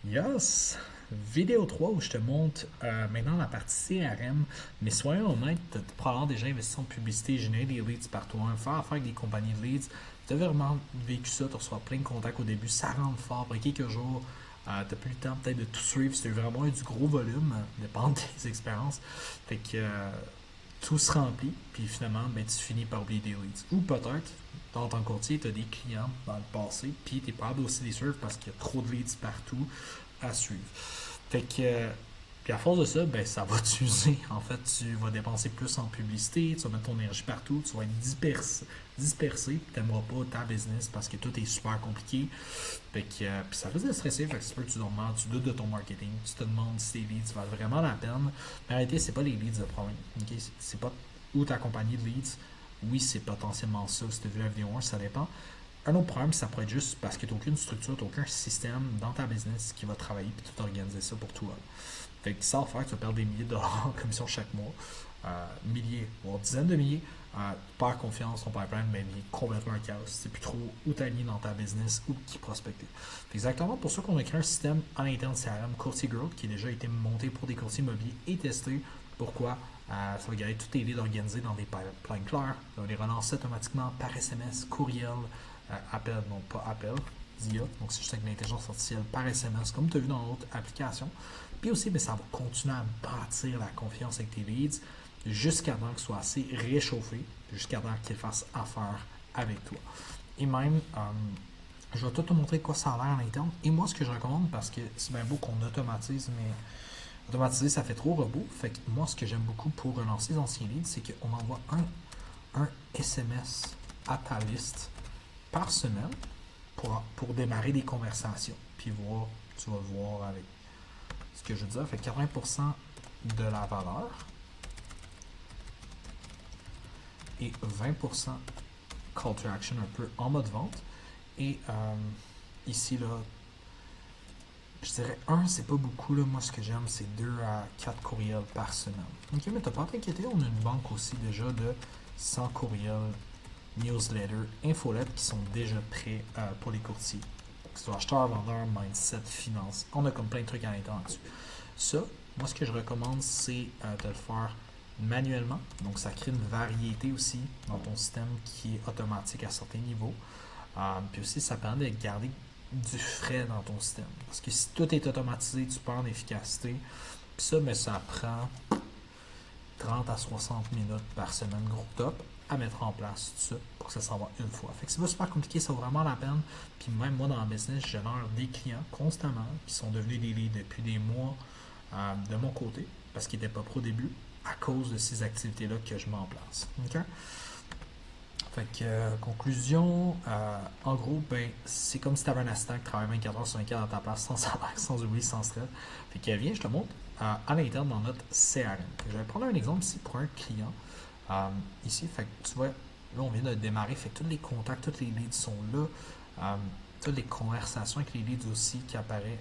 Yes! Vidéo 3 où je te montre maintenant la partie CRM, mais soyons honnêtes, tu as probablement déjà investi en publicité, générer des leads par toi, faire affaire avec des compagnies de leads. Tu as vraiment vécu ça, tu reçois plein de contacts au début, ça rentre fort. Après quelques jours, tu n'as plus le temps peut-être de tout suivre, si tu as vraiment eu du gros volume, dépend des expériences. Fait que tout se remplit, puis finalement, ben, tu finis par oublier des leads. Ou peut-être, dans ton courtier, tu as des clients dans le passé, puis tu es capable aussi les suivre parce qu'il y a trop de leads partout à suivre. Fait que, puis à force de ça, ben, ça va t'user. En fait, tu vas dépenser plus en publicité, tu vas mettre ton énergie partout, tu vas être dispersé, puis tu n'aimeras pas ta business parce que tout est super compliqué. Fait que, puis ça risque de stresser, fait que c'est sûr que tu demandes, tu doutes de ton marketing, tu te demandes si tes leads valent vraiment la peine. Mais en réalité, c'est pas les leads le problème. Okay? C'est pas où ta compagnie de leads. Oui, c'est potentiellement ça, si tu as vu la vidéo 1, ça dépend. Un autre problème, ça pourrait être juste parce que tu n'as aucune structure, tu n'as aucun système dans ta business qui va travailler et tout organiser ça pour toi. Fait que ça va faire que tu vas perdre des milliers de dollars en commission chaque mois. Milliers, voire dizaines de milliers. Tu perds confiance, ton pipeline devient complètement un chaos. Tu sais plus trop où t'aligner dans ta business ou qui prospecter. Exactement pour ça qu'on a créé un système à l'interne CRM Courtier Growth qui a déjà été monté pour des courtiers immobiliers et testé. Pourquoi? Ça va garder tous tes leads organisés dans des pipelines clairs. Ça va les relancer automatiquement par SMS, courriel, appel, non pas appel, d'IA. Donc c'est juste avec l'intelligence artificielle par SMS, comme tu as vu dans l'autre application. Puis aussi, ben, ça va continuer à bâtir la confiance avec tes leads jusqu'à temps qu'ils soient assez réchauffés, jusqu'à temps qu'ils fassent affaire avec toi. Et même, je vais tout te montrer quoi ça a l'air à l'interne. Et moi, ce que je recommande, parce que c'est bien beau qu'on automatise, mais automatiser, ça fait trop robot. Fait que moi, ce que j'aime beaucoup pour relancer les anciens leads, c'est qu'on envoie un SMS à ta liste par semaine pour démarrer des conversations. Puis voir, tu vas voir avec ce que je veux dire. Fait 80% de la valeur et 20% call to action un peu en mode vente. Et ici, là, je dirais c'est pas beaucoup. Là. Moi, ce que j'aime, c'est 2 à 4 courriels par semaine. Ok, mais t'as pas à t'inquiéter, on a une banque aussi déjà de 100 courriels, newsletters, infolettes qui sont déjà prêts pour les courtiers. Que ce soit acheteur, vendeur, mindset, finance. On a comme plein de trucs à l'intérieur là-dessus. Ça, moi, ce que je recommande, c'est de le faire manuellement. Donc, ça crée une variété aussi dans ton système qui est automatique à certains niveaux. Puis aussi, ça permet de garder du frais dans ton système. Parce que si tout est automatisé, tu perds en efficacité. Puis ça, mais ça prend 30 à 60 minutes par semaine, gros top, à mettre en place tout ça pour que ça s'en va une fois. Fait que c'est pas super compliqué, ça vaut vraiment la peine. Puis même moi, dans le business, je génère des clients constamment qui sont devenus des leads depuis des mois de mon côté, parce qu'ils n'étaient pas pro au début, à cause de ces activités-là que je mets en place. OK? Fait que, conclusion, en gros, ben, c'est comme si tu avais un assistant qui travaille 24 heures sur 24 dans ta place, sans salaire, sans oubli, sans stress. Fait que, viens, je te montre à l'interne dans notre CRM. Je vais prendre un exemple ici pour un client. Ici, fait que tu vois, là, on vient de démarrer, fait que tous les contacts, tous les leads sont là. Toutes les conversations avec les leads aussi qui apparaissent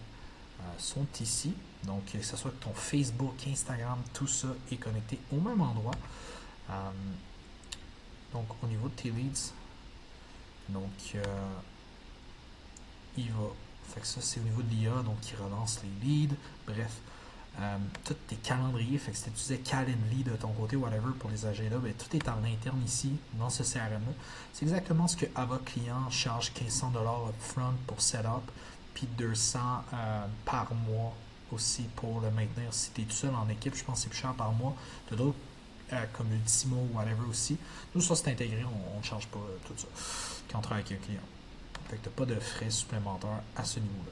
sont ici. Donc, que ce soit ton Facebook, Instagram, tout ça est connecté au même endroit. Euh, donc, au niveau de tes leads, donc, il va. Fait que ça, c'est au niveau de l'IA, donc il relance les leads. Bref, tous tes calendriers, fait que si tu utilisais Calendly de ton côté, whatever, pour les agendas, ben, tout est en interne ici, dans ce CRM-là. C'est exactement ce que Ava Client charge 1500$ upfront pour setup, puis 200 par mois aussi pour le maintenir. Si tu es tout seul en équipe, je pense que c'est plus cher par mois. Tu as d'autres comme Ultimo ou whatever aussi. Nous, ça, c'est intégré, on ne charge pas tout ça quand on travaille avec un client. Fait que tu n'as pas de frais supplémentaires à ce niveau-là.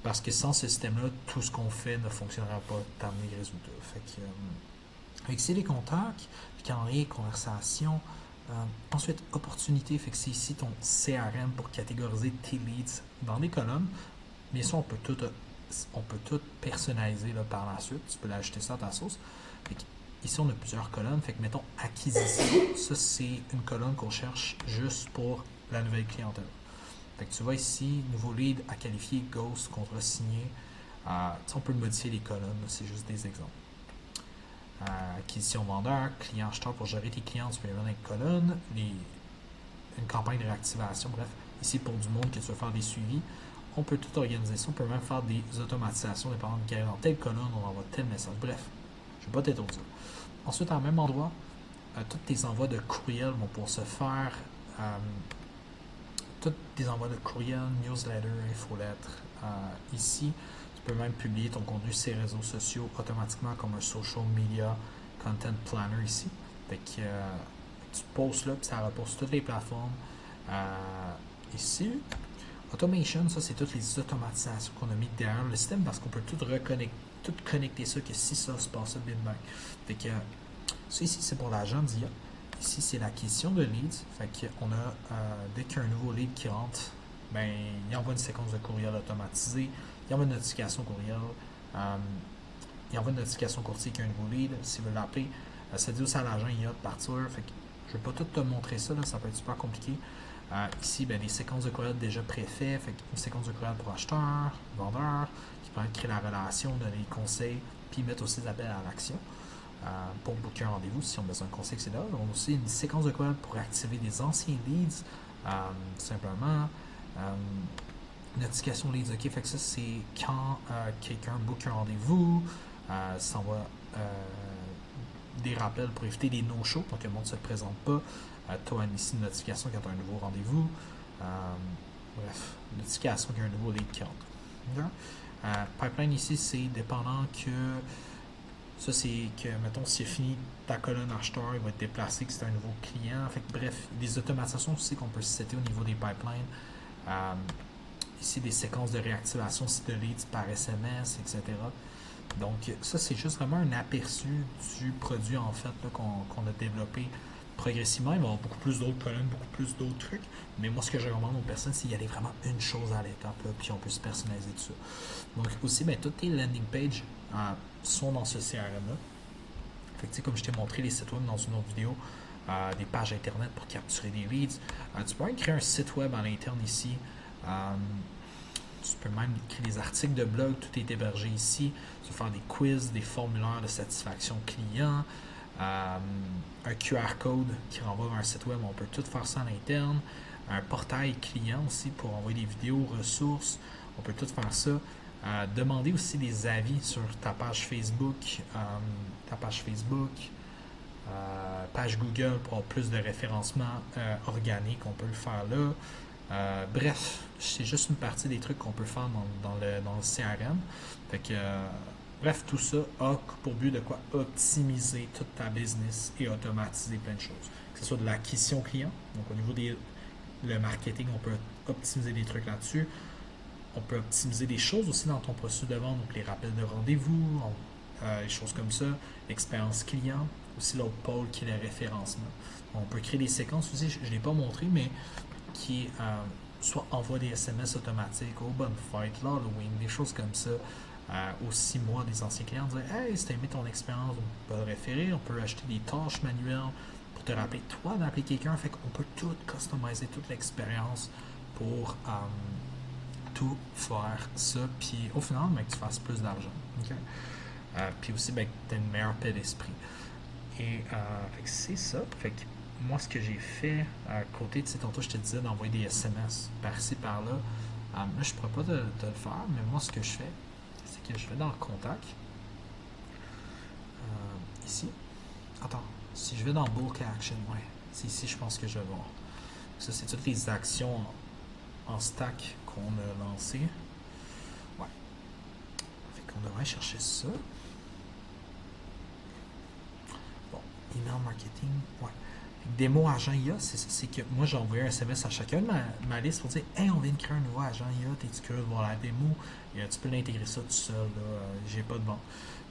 Parce que sans ce système-là, tout ce qu'on fait ne fonctionnera pas, t'amener les résultats. Fait que, c'est les contacts, puis calendrier, conversation. Ensuite, opportunité, fait que c'est ici ton CRM pour catégoriser tes leads dans des colonnes. Bien sûr, on peut tout personnaliser là, par la suite. Tu peux l'ajouter ça à ta sauce. Fait que, ici, on a plusieurs colonnes. Fait que, mettons, acquisition. Ça, c'est une colonne qu'on cherche juste pour la nouvelle clientèle. Fait que tu vois ici, nouveau lead à qualifier, ghost, contrat signé. On peut modifier les colonnes, c'est juste des exemples. Acquisition vendeur, client acheteur pour gérer tes clients, tu peux les mettre dans les colonnes. Une campagne de réactivation, bref. Ici, pour du monde que tu veux faire des suivis, on peut tout organiser ça. On peut même faire des automatisations dépendant de dans telle colonne, on envoie tel message. Bref, je ne vais pas t'étendre ça. Ensuite, à même endroit, tous tes envois de courriel vont pouvoir se faire. Tous tes envois de courriel, newsletter, infolettre. Ici, tu peux même publier ton contenu sur les réseaux sociaux automatiquement comme un social media content planner ici. Fait que tu postes là, puis ça repose sur toutes les plateformes. Ici, automation, ça c'est toutes les automatisations qu'on a mis derrière le système parce qu'on peut tout connecter ça, que si ça se passe, bim bang. Fait que ça ici c'est pour l'agent d'IA. Ici c'est l'acquisition de leads. Fait qu'on a, dès qu'il y a un nouveau lead qui rentre, ben, il envoie une séquence de courriel automatisée, il envoie une notification courriel, il envoie une notification courtier qu'il y a un nouveau lead, s'il veut l'appeler, ça dit aussi à l'agent IA de partir. Fait que je ne vais pas tout te montrer ça, là, ça peut être super compliqué. Ici, ben, des séquences de courriel déjà préfaites, fait une séquence de courriel pour acheteur, vendeur, qui permet de créer la relation, donner des conseils, puis mettre aussi des appels à l'action pour booker un rendez-vous si on a besoin de conseils, etc. On a aussi une séquence de courriel pour activer des anciens leads, simplement. Notification leads, ok, fait que ça c'est quand quelqu'un book un rendez-vous, ça envoie des rappels pour éviter des no-shows, donc le monde ne se présente pas. Tu as ici une notification quand tu as un nouveau rendez-vous. Bref, notification qu'il y a un nouveau lead qui rentre. Pipeline ici, c'est dépendant que ça, c'est que, mettons, si c'est fini ta colonne acheteur, il va être déplacé que c'est un nouveau client. Fait que, bref, des automatisations aussi qu'on peut setter au niveau des pipelines. Ici, des séquences de réactivation de leads par SMS, etc. Donc, ça, c'est juste vraiment un aperçu du produit, en fait, qu'on a développé progressivement. Il va y avoir beaucoup plus d'autres colonnes, beaucoup plus d'autres trucs. Mais moi, ce que je recommande aux personnes, c'est d'y aller vraiment une chose à l'étape, puis on peut se personnaliser tout ça. Donc, aussi, ben, toutes tes landing pages sont dans ce CRM-là. Fait que, comme je t'ai montré les sites web dans une autre vidéo, des pages internet pour capturer des leads. Tu peux même créer un site web à l'interne ici. Tu peux même créer des articles de blog, tout est hébergé ici. Tu peux faire des quiz, des formulaires de satisfaction client, un QR code qui renvoie vers un site web, on peut tout faire ça à l'interne. Un portail client aussi pour envoyer des vidéos, ressources, on peut tout faire ça. Demander aussi des avis sur ta page Facebook, page Google pour avoir plus de référencement organique, on peut le faire là. Bref, c'est juste une partie des trucs qu'on peut faire dans le CRM. Fait que, bref, tout ça a pour but de quoi optimiser toute ta business et automatiser plein de choses. Que ce soit de l'acquisition client, donc au niveau le marketing, on peut optimiser des trucs là-dessus. On peut optimiser des choses aussi dans ton processus de vente, donc les rappels de rendez-vous, les choses comme ça, l'expérience client, aussi l'autre pôle qui est le référencement. On peut créer des séquences aussi, je ne l'ai pas montré, mais qui est soit envoie des SMS automatiques, aux bonnes fêtes, l'Halloween, des choses comme ça. Aux 6 mois des anciens clients, dire hey, si tu as aimé ton expérience, on peut le référer, on peut acheter des tâches manuelles pour te rappeler toi d'appeler quelqu'un. Fait qu'on peut tout customiser, toute l'expérience pour tout faire ça, puis au final, ben, que tu fasses plus d'argent. Okay? Puis aussi, ben, que tu aies une meilleure paix d'esprit. Et fait que c'est ça. Fait que moi, ce que j'ai fait, à côté, tu sais, tantôt, je te disais d'envoyer des SMS par-ci, par-là. Là, je ne pourrais pas te le faire, mais moi, ce que je fais, c'est que je vais dans le contact. Ici. Attends, si je vais dans Bulk Action, ouais, c'est ici, je pense que je vais voir. Ça, c'est toutes les actions en stack qu'on a lancées. Ouais. Fait qu'on devrait chercher ça. Bon, email marketing, ouais. Démo agent IA, c'est ça, c'est que moi j'ai envoyé un SMS à chacun de ma liste pour dire hey, on vient de créer un nouveau agent IA, t'es-tu curieux de voir la démo? Et tu peux l'intégrer ça tout seul, là, j'ai pas de vente.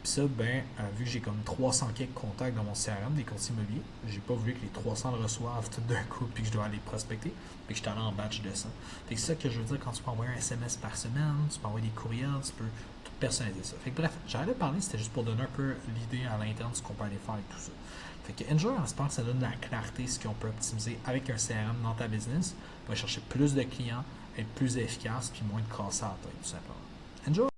Puis ça, ben, vu que j'ai comme 300 quelques contacts dans mon CRM des courtiers immobiliers, j'ai pas voulu que les 300 le reçoivent tout d'un coup puis que je dois aller prospecter, puis que je suis allé en batch de ça. Fait que c'est ça que je veux dire quand tu peux envoyer un SMS par semaine, tu peux envoyer des courriels, tu peux tout personnaliser ça. Fait que bref, j'allais parler, c'était juste pour donner un peu l'idée à l'interne de ce qu'on peut aller faire avec tout ça. Fait que Enjoy, on espère que ça donne de la clarté ce qu'on peut optimiser avec un CRM dans ta business. On va chercher plus de clients, être plus efficace, puis moins de casser à la tête, tout simplement. Enjoy!